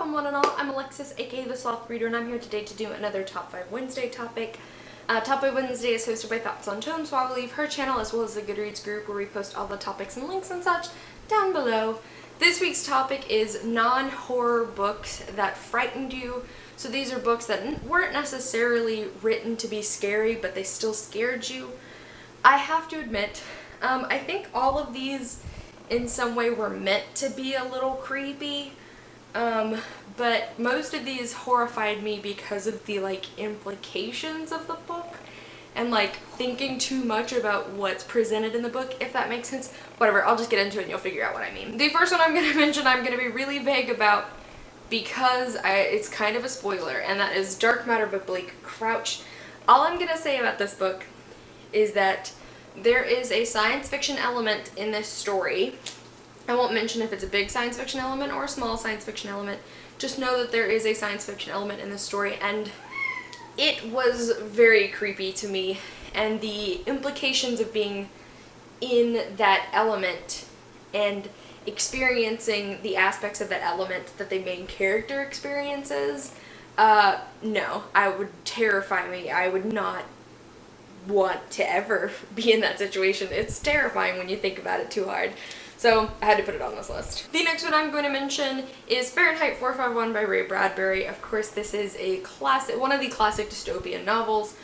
Welcome one and all, I'm Alexis, aka The Sloth Reader, and I'm here today to do another Top 5 Wednesday topic. Top 5 Wednesday is hosted by Thoughts on Tone, so I will leave her channel as well as the Goodreads group where we post all the topics and links and such down below. This week's topic is non-horror books that frightened you. So these are books that weren't necessarily written to be scary, but they still scared you. I have to admit, I think all of these in some way were meant to be a little creepy, but most of these horrified me because of the implications of the book and thinking too much about what's presented in the book, if that makes sense. Whatever, I'll just get into it and you'll figure out what I mean. The first one I'm going to mention I'm going to be really vague about because it's kind of a spoiler, and that is Dark Matter by Blake Crouch. All I'm going to say about this book is that there is a science fiction element in this story. I won't mention if it's a big science fiction element or a small science fiction element. Just know that there is a science fiction element in this story, and it was very creepy to me, and the implications of being in that element and experiencing the aspects of that element that the main character experiences, no, I would terrify me. I would not want to ever be in that situation. It's terrifying when you think about it too hard. So I had to put it on this list. The next one I'm going to mention is Fahrenheit 451 by Ray Bradbury. Of course, this is a classic, one of the classic dystopian novels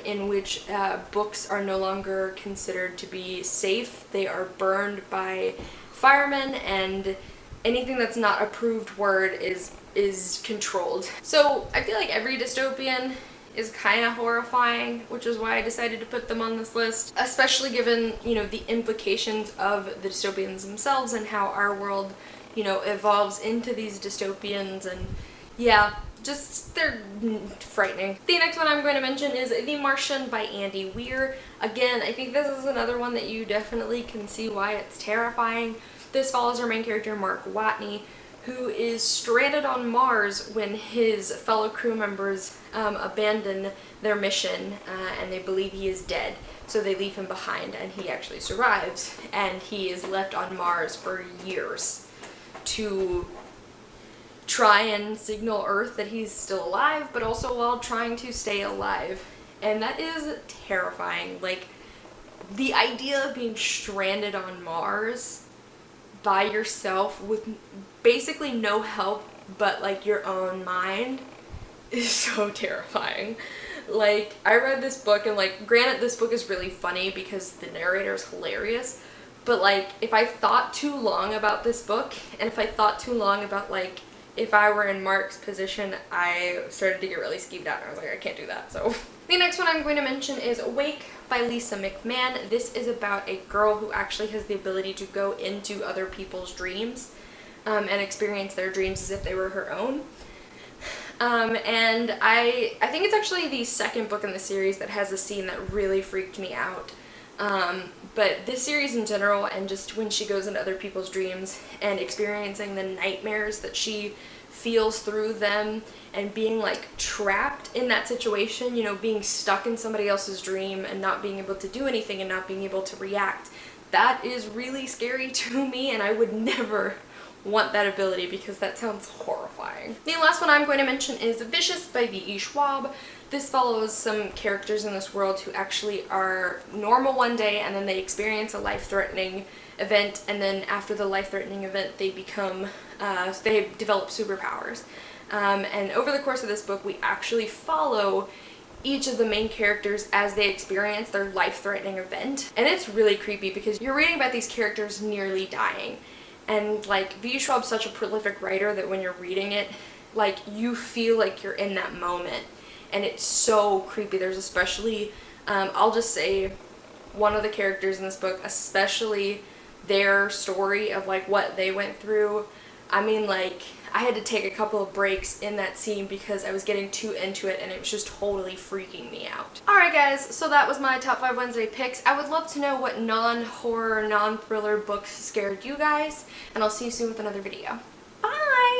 in which books are no longer considered to be safe. They are burned by firemen, and anything that's not approved word is controlled. So I feel like every dystopian is kind of horrifying, which is why I decided to put them on this list, especially given, the implications of the dystopians themselves and how our world, evolves into these dystopians, and yeah, just they're frightening. The next one I'm going to mention is The Martian by Andy Weir. Again, I think this is another one that you definitely can see why it's terrifying. This follows our main character, Mark Watney, who is stranded on Mars when his fellow crew members abandon their mission and they believe he is dead. So they leave him behind, and he actually survives, and he is left on Mars for years to try and signal Earth that he's still alive, but also while trying to stay alive. And that is terrifying. The idea of being stranded on Mars by yourself with basically no help but your own mind is so terrifying. I read this book, and granted this book is really funny because the narrator is hilarious, but if I thought too long about this book, and if I thought too long about if I were in Mark's position, I started to get really skeeved out, and I was like, I can't do that. So the next one I'm going to mention is Awake by Lisa McMahon. This is about a girl who actually has the ability to go into other people's dreams and experience their dreams as if they were her own. And I think it's actually the second book in the series that has a scene that really freaked me out. But this series in general, and just when she goes into other people's dreams and experiencing the nightmares that she feels through them, and being trapped in that situation, being stuck in somebody else's dream and not being able to do anything and not being able to react, that is really scary to me, and I would never want that ability because that sounds horrifying. The last one I'm going to mention is Vicious by V.E. Schwab. This follows some characters in this world who actually are normal one day, and then they experience a life-threatening event, and then after the life-threatening event they develop superpowers. And over the course of this book we actually follow each of the main characters as they experience their life-threatening event. And it's really creepy because you're reading about these characters nearly dying. And V.E. Schwab's such a prolific writer that when you're reading it, you feel like you're in that moment. And it's so creepy. There's especially, I'll just say, one of the characters in this book, especially their story of what they went through. I mean, I had to take a couple of breaks in that scene because I was getting too into it, and it was just totally freaking me out. Alright guys, so that was my Top 5 Wednesday picks. I would love to know what non-horror, non-thriller books scared you guys, and I'll see you soon with another video.